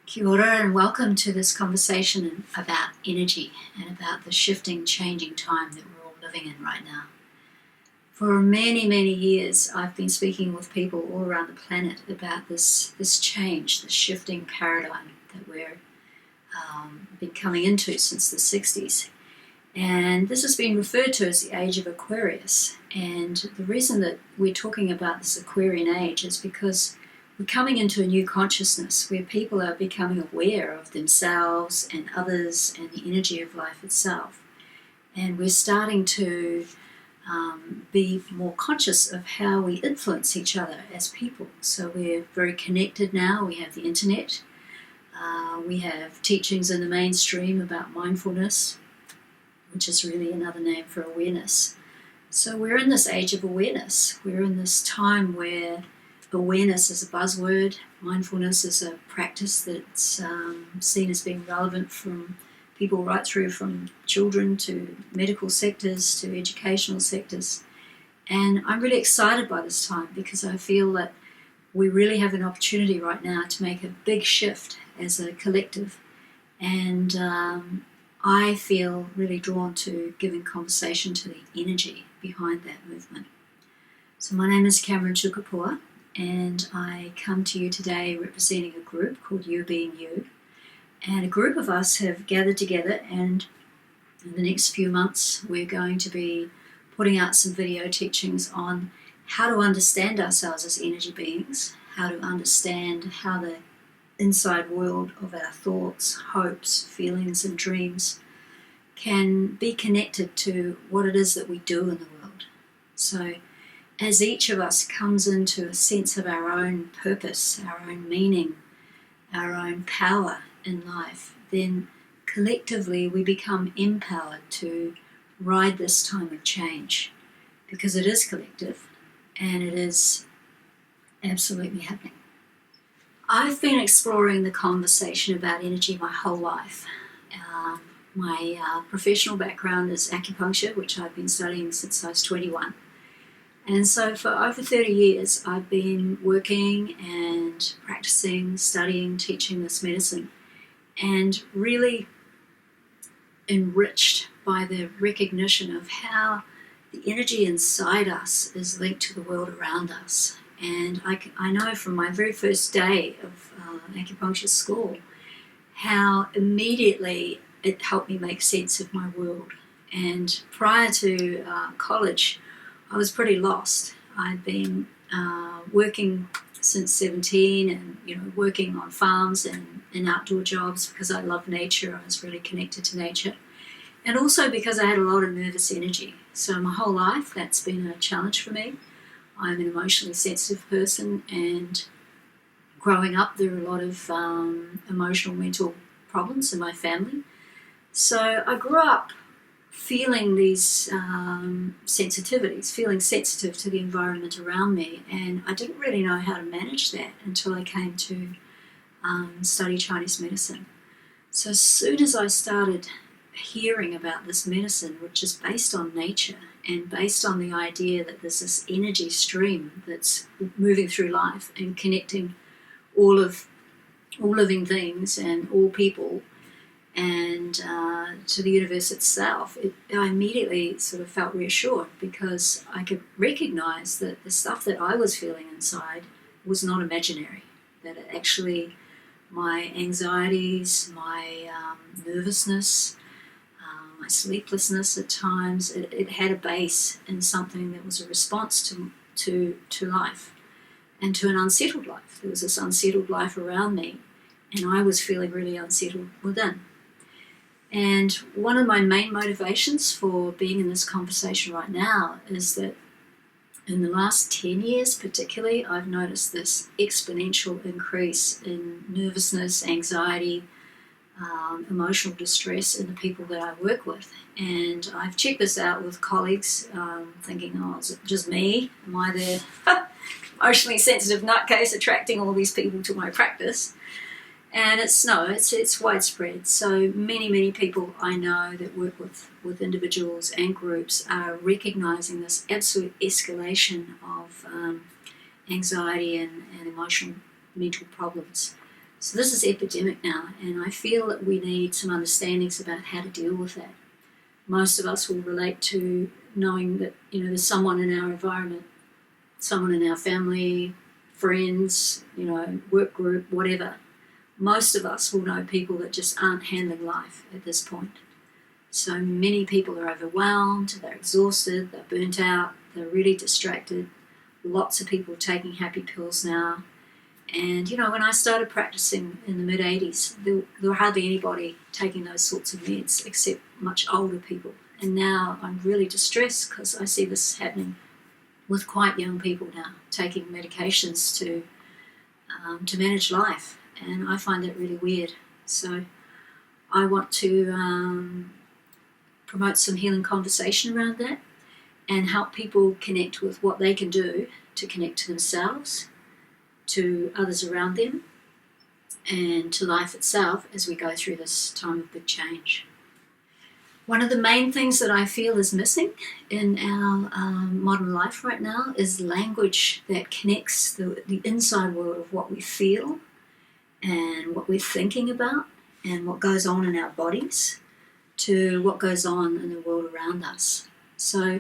Kia ora and welcome to this conversation about energy and about the shifting, changing time that we're all living in right now. For many, many years, I've been speaking with people all around the planet about this change, this shifting paradigm that we're been coming into since the 60s. And this has been referred to as the age of Aquarius. And the reason that we're talking about this Aquarian age is because we're coming into a new consciousness where people are becoming aware of themselves and others and the energy of life itself. And we're starting to be more conscious of how we influence each other as people. So we're very connected now. We have the internet. We have teachings in the mainstream about mindfulness, which is really another name for awareness. So we're in this age of awareness. We're in this time where awareness is a buzzword. Mindfulness is a practice that's seen as being relevant from people right through from children to medical sectors to educational sectors. And I'm really excited by this time because I feel that we really have an opportunity right now to make a big shift as a collective. And I feel really drawn to giving conversation to the energy behind that movement. So my name is Cameron Tukapua, and I come to you today representing a group called You Being You. And a group of us have gathered together, and in the next few months we're going to be putting out some video teachings on how to understand ourselves as energy beings, how to understand how the inside world of our thoughts, hopes, feelings and dreams can be connected to what it is that we do in the world. So as each of us comes into a sense of our own purpose, our own meaning, our own power in life, then collectively we become empowered to ride this time of change, because it is collective and it is absolutely happening. I've been exploring the conversation about energy my whole life. My professional background is acupuncture, which I've been studying since I was 21. And so for over 30 years, I've been working and practicing, studying, teaching this medicine, and really enriched by the recognition of how the energy inside us is linked to the world around us. And I know from my very first day of acupuncture school how immediately it helped me make sense of my world. And prior to college, I was pretty lost. I'd been working since 17 and working on farms and in outdoor jobs because I love nature. I was really connected to nature. And also because I had a lot of nervous energy. So my whole life that's been a challenge for me. I'm an emotionally sensitive person, and growing up there were a lot of emotional, mental problems in my family. So I grew up feeling these sensitivities, feeling sensitive to the environment around me, and I didn't really know how to manage that until I came to study Chinese medicine. So as soon as I started hearing about this medicine, which is based on nature and based on the idea that there's this energy stream that's moving through life and connecting all living things and all people and to the universe itself, I immediately sort of felt reassured, because I could recognize that the stuff that I was feeling inside was not imaginary, that it actually, my anxieties, my nervousness, my sleeplessness at times, it had a base in something that was a response to life and to an unsettled life. There was this unsettled life around me, and I was feeling really unsettled within. And one of my main motivations for being in this conversation right now is that in the last 10 years particularly, I've noticed this exponential increase in nervousness, anxiety, emotional distress in the people that I work with. And I've checked this out with colleagues, thinking, is it just me? Am I the emotionally sensitive nutcase attracting all these people to my practice? And it's widespread. So many people I know that work with individuals and groups are recognizing this absolute escalation of anxiety and emotional mental problems So this is epidemic now, and I feel that we need some understandings about how to deal with that. Most of us will relate to knowing that, there's someone in our environment, someone in our family, friends, work group, whatever. Most of us will know people that just aren't handling life at this point. So many people are overwhelmed, they're exhausted, they're burnt out, they're really distracted. Lots of people taking happy pills now. And, when I started practicing in the mid-80s, there were hardly anybody taking those sorts of meds except much older people. And now I'm really distressed because I see this happening with quite young people now, taking medications to manage life. And I find that really weird. So I want to promote some healing conversation around that and help people connect with what they can do to connect to themselves, to others around them, and to life itself as we go through this time of big change. One of the main things that I feel is missing in our modern life right now is language that connects the inside world of what we feel and what we're thinking about and what goes on in our bodies to what goes on in the world around us. So,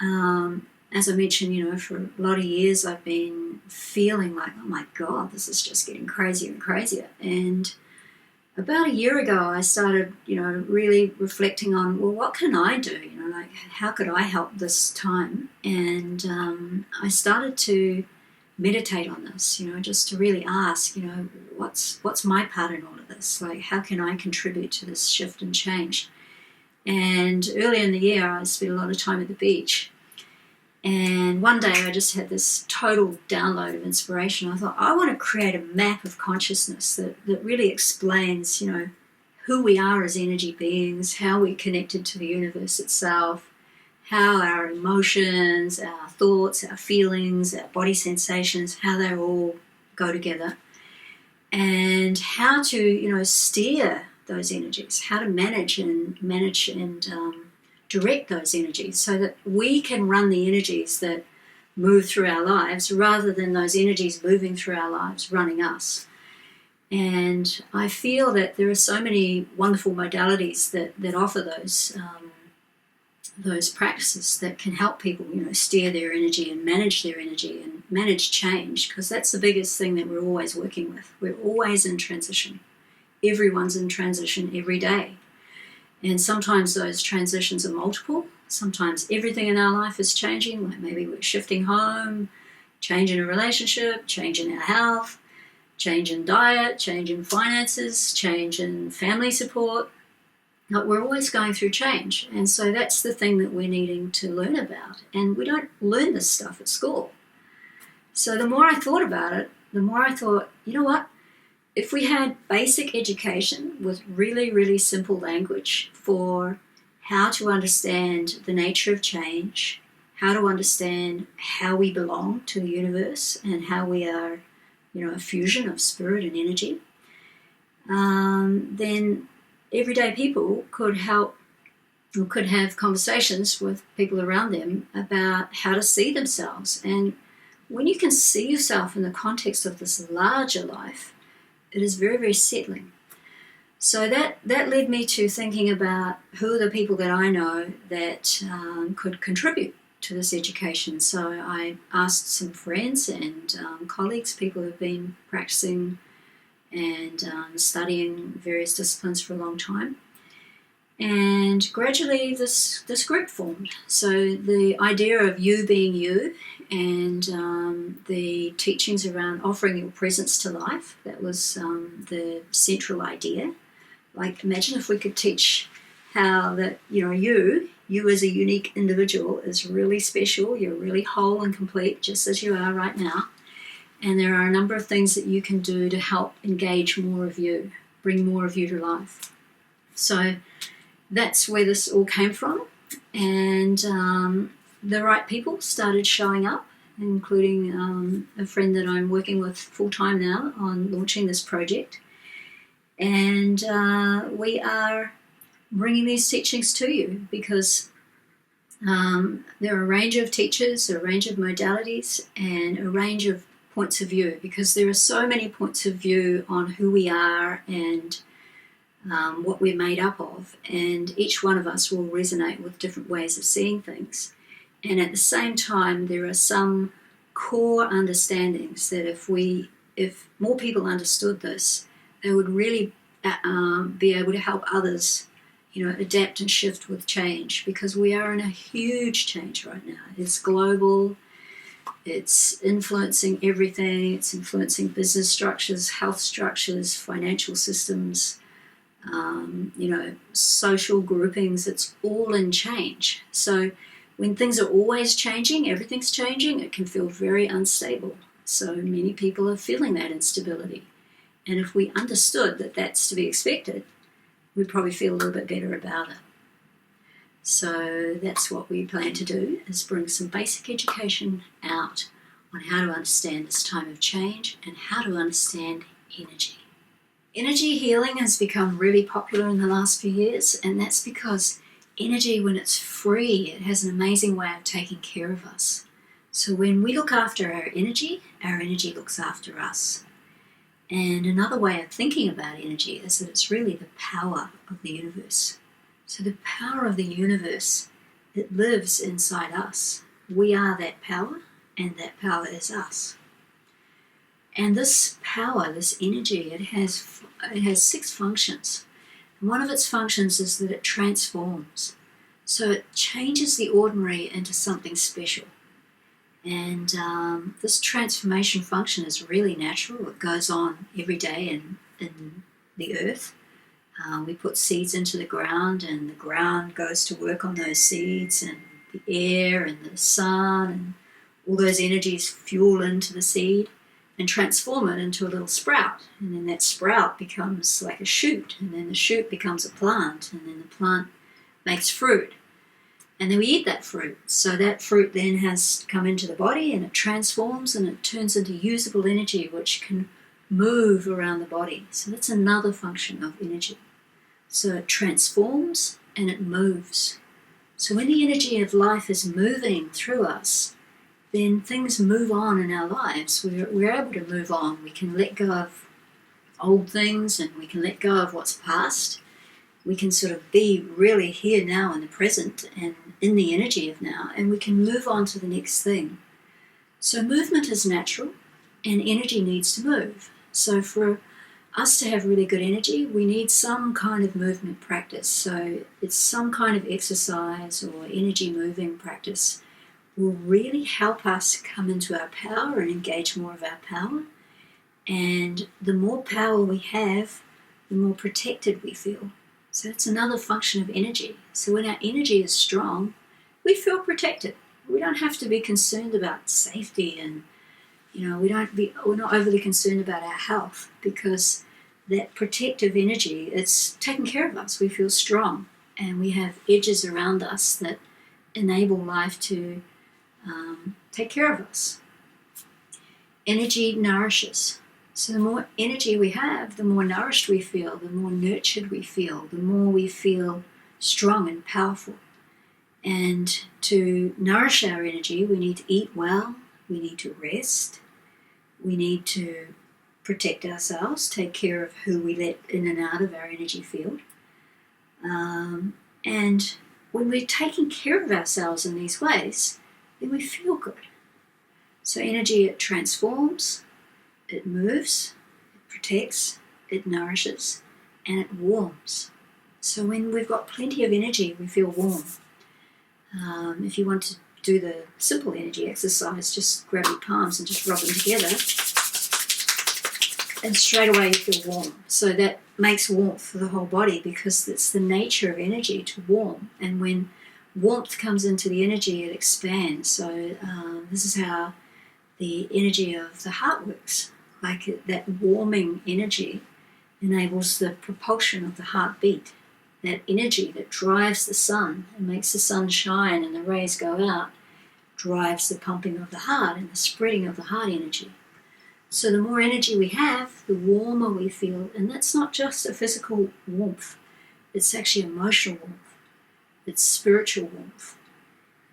as I mentioned, for a lot of years I've been feeling like, oh my God, this is just getting crazier and crazier. And about a year ago I started, really reflecting on, well, what can I do? How could I help this time? And I started to meditate on this, just to really ask, what's my part in all of this? Like, how can I contribute to this shift and change? And earlier in the year I spent a lot of time at the beach. And one day I just had this total download of inspiration. I thought, I want to create a map of consciousness that really explains, who we are as energy beings, how we're connected to the universe itself, how our emotions, our thoughts, our feelings, our body sensations, how they all go together. And how to, steer those energies, how to manage and direct those energies so that we can run the energies that move through our lives rather than those energies moving through our lives running us. And I feel that there are so many wonderful modalities that offer those practices that can help people, steer their energy and manage change, because that's the biggest thing that we're always working with. We're always in transition. Everyone's in transition every day. And sometimes those transitions are multiple. Sometimes everything in our life is changing, like maybe we're shifting home, change in a relationship, change in our health, change in diet, change in finances, change in family support. Like, we're always going through change. And so that's the thing that we're needing to learn about. And we don't learn this stuff at school. So the more I thought about it, the more I thought, you know what? If we had basic education with really, really simple language for how to understand the nature of change, how to understand how we belong to the universe and how we are, a fusion of spirit and energy, then everyday people could have conversations with people around them about how to see themselves. And when you can see yourself in the context of this larger life, it is very, very settling. So that led me to thinking about who are the people that I know that could contribute to this education. So I asked some friends and colleagues, people who have been practicing and studying various disciplines for a long time. And gradually this group formed. So the idea of you being you and the teachings around offering your presence to life, that was the central idea. Like, imagine if we could teach how that, you as a unique individual is really special, you're really whole and complete just as you are right now. And there are a number of things that you can do to help engage more of you, bring more of you to life. So that's where this all came from. And the right people started showing up, including a friend that I'm working with full-time now on launching this project. And we are bringing these teachings to you because there are a range of teachers, a range of modalities, and a range of points of view, because there are so many points of view on who we are and what we're made up of, and each one of us will resonate with different ways of seeing things. And at the same time, there are some core understandings that if more people understood this, they would really be able to help others, adapt and shift with change, because we are in a huge change right now. It's global. It's influencing everything. It's influencing business structures, health structures, financial systems, social groupings. It's all in change. So when things are always changing, everything's changing, it can feel very unstable. So many people are feeling that instability. And if we understood that that's to be expected, we'd probably feel a little bit better about it. So that's what we plan to do, is bring some basic education out on how to understand this time of change and how to understand energy. Energy healing has become really popular in the last few years, and that's because energy, when it's free, it has an amazing way of taking care of us. So when we look after our energy looks after us. And another way of thinking about energy is that it's really the power of the universe. So the power of the universe, it lives inside us. We are that power, and that power is us. And this power, this energy, it has 6 functions. And one of its functions is that it transforms. So it changes the ordinary into something special. And this transformation function is really natural. It goes on every day in the earth. We put seeds into the ground, and the ground goes to work on those seeds, and the air and the sun and all those energies fuel into the seed and transform it into a little sprout. And then that sprout becomes like a shoot, and then the shoot becomes a plant, and then the plant makes fruit. And then we eat that fruit. So that fruit then has come into the body, and it transforms, and it turns into usable energy which can move around the body. So that's another function of energy. So it transforms and it moves. So when the energy of life is moving through us, then things move on in our lives. We're able to move on. We can let go of old things, and we can let go of what's past. We can sort of be really here now in the present and in the energy of now, and we can move on to the next thing. So movement is natural, and energy needs to move. So for us to have really good energy, we need some kind of movement practice. So it's some kind of exercise or energy moving practice will really help us come into our power and engage more of our power. And the more power we have, the more protected we feel. So that's another function of energy. So when our energy is strong, we feel protected. We don't have to be concerned about safety, and we're not overly concerned about our health, because that protective energy, it's taking care of us. We feel strong, and we have edges around us that enable life to take care of us. Energy nourishes. So the more energy we have, the more nourished we feel, the more nurtured we feel, the more we feel strong and powerful. And to nourish our energy, we need to eat well, we need to rest, we need to protect ourselves, take care of who we let in and out of our energy field. And when we're taking care of ourselves in these ways, then we feel good. So energy, it transforms, it moves, it protects, it nourishes, and it warms. So when we've got plenty of energy, we feel warm. If you want to do the simple energy exercise, just grab your palms and just rub them together, and straight away you feel warm. So that makes warmth for the whole body, because it's the nature of energy to warm. And when warmth comes into the energy, it expands. So this is how the energy of the heart works. Like that warming energy enables the propulsion of the heartbeat. That energy that drives the sun and makes the sun shine and the rays go out drives the pumping of the heart and the spreading of the heart energy. So the more energy we have, the warmer we feel. And that's not just a physical warmth. It's actually emotional warmth. It's spiritual warmth.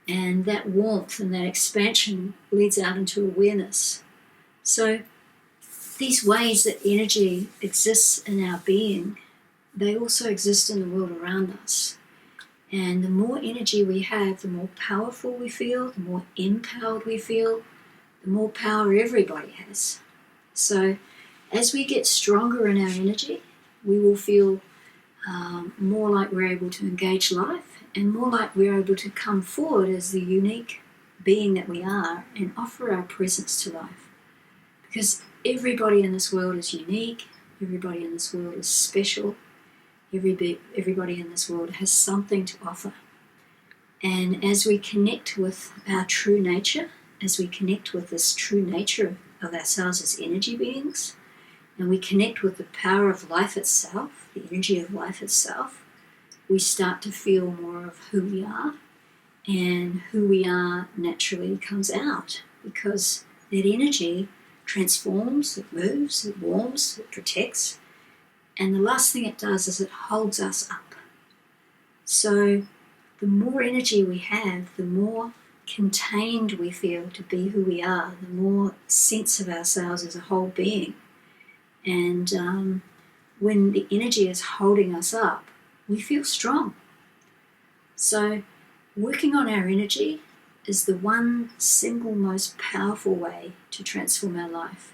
And that warmth and that expansion leads out into awareness. So these ways that energy exists in our being, they also exist in the world around us. And the more energy we have, the more powerful we feel, the more empowered we feel, the more power everybody has. So as we get stronger in our energy, we will feel more like we're able to engage life, and more like we're able to come forward as the unique being that we are and offer our presence to life. Because everybody in this world is unique, everybody in this world is special, everybody in this world has something to offer. And as we connect with our true nature, as we connect with this true nature of ourselves as energy beings, and we connect with the power of life itself, the energy of life itself, we start to feel more of who we are, and who we are naturally comes out, because that energy transforms, it moves, it warms, it protects, and the last thing it does is it holds us up. So the more energy we have, the more contained we feel to be who we are, the more sense of ourselves as a whole being. And when the energy is holding us up, we feel strong. So working on our energy is the one single most powerful way to transform our life.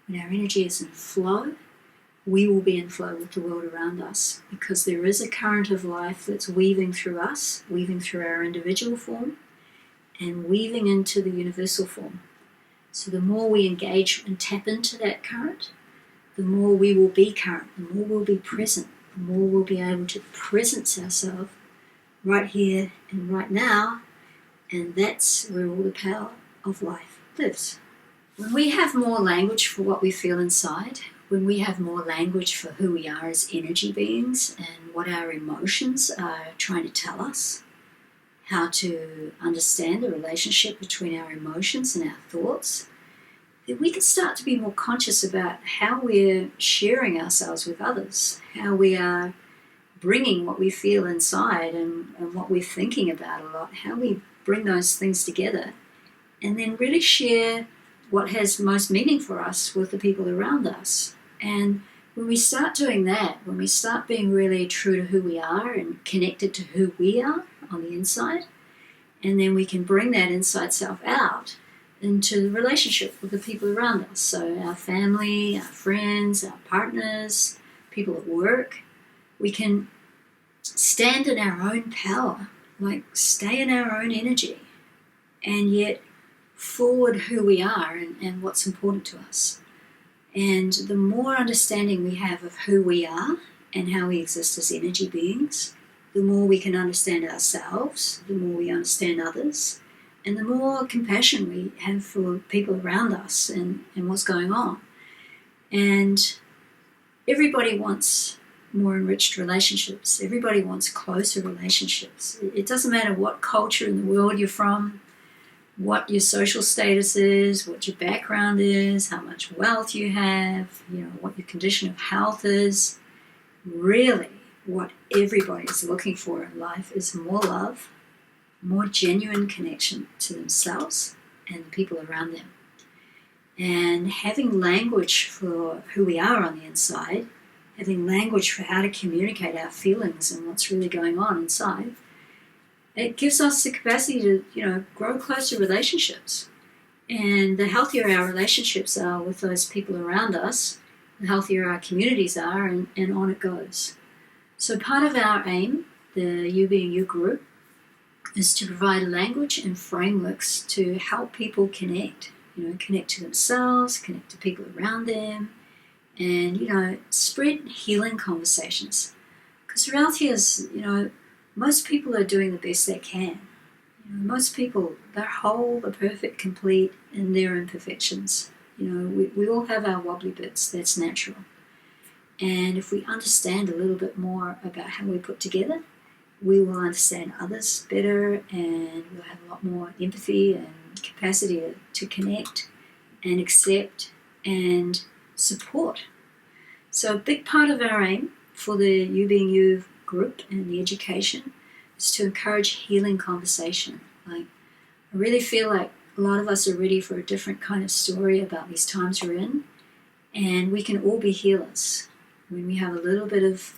When our energy is in flow, we will be in flow with the world around us, because there is a current of life that's weaving through us, weaving through our individual form, and weaving into the universal form. So the more we engage and tap into that current, the more we will be current, the more we'll be present, the more we'll be able to presence ourselves right here and right now, and that's where all the power of life lives. When we have more language for what we feel inside, when we have more language for who we are as energy beings and what our emotions are trying to tell us, how to understand the relationship between our emotions and our thoughts, then we can start to be more conscious about how we're sharing ourselves with others, how we are bringing what we feel inside and what we're thinking about a lot, how we bring those things together, and then really share what has most meaning for us with the people around us. And when we start doing that, when we start being really true to who we are and connected to who we are on the inside, and then we can bring that inside self out into the relationship with the people around us. So our family, our friends, our partners, people at work, we can stand in our own power, like stay in our own energy, and yet forward who we are and what's important to us. And the more understanding we have of who we are and how we exist as energy beings, the more we can understand ourselves, the more we understand others, and the more compassion we have for people around us and what's going on. And everybody wants more enriched relationships. Everybody wants closer relationships. It doesn't matter what culture in the world you're from, what your social status is, what your background is, how much wealth you have, what your condition of health is. Really, what everybody is looking for in life is more love, more genuine connection to themselves and the people around them. And having language for who we are on the inside, having language for how to communicate our feelings and what's really going on inside, it gives us the capacity to, grow closer relationships. And the healthier our relationships are with those people around us, the healthier our communities are, and on it goes. So part of our aim, the You Being You group, is to provide language and frameworks to help people connect. Connect to themselves, connect to people around them, and, spread healing conversations. Because the reality is, most people are doing the best they can. Most people, they're whole, they're perfect, complete in their imperfections. We all have our wobbly bits, that's natural. And if we understand a little bit more about how we're put together, we will understand others better, and we'll have a lot more empathy and capacity to connect and accept and support. So a big part of our aim for the You Being You group and the education is to encourage healing conversation. I really feel like a lot of us are ready for a different kind of story about these times we're in, and we can all be healers. When we have a little bit of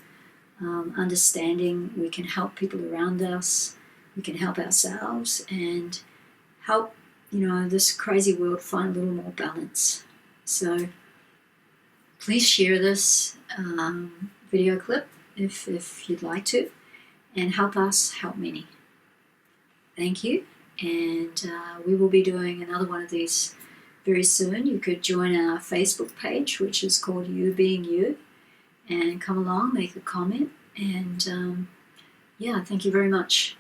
understanding, we can help people around us, we can help ourselves, and help, this crazy world find a little more balance. So please share this video clip if you'd like to, and help us help many. Thank you, and we will be doing another one of these very soon. You could join our Facebook page, which is called You Being You, and come along, make a comment, and thank you very much.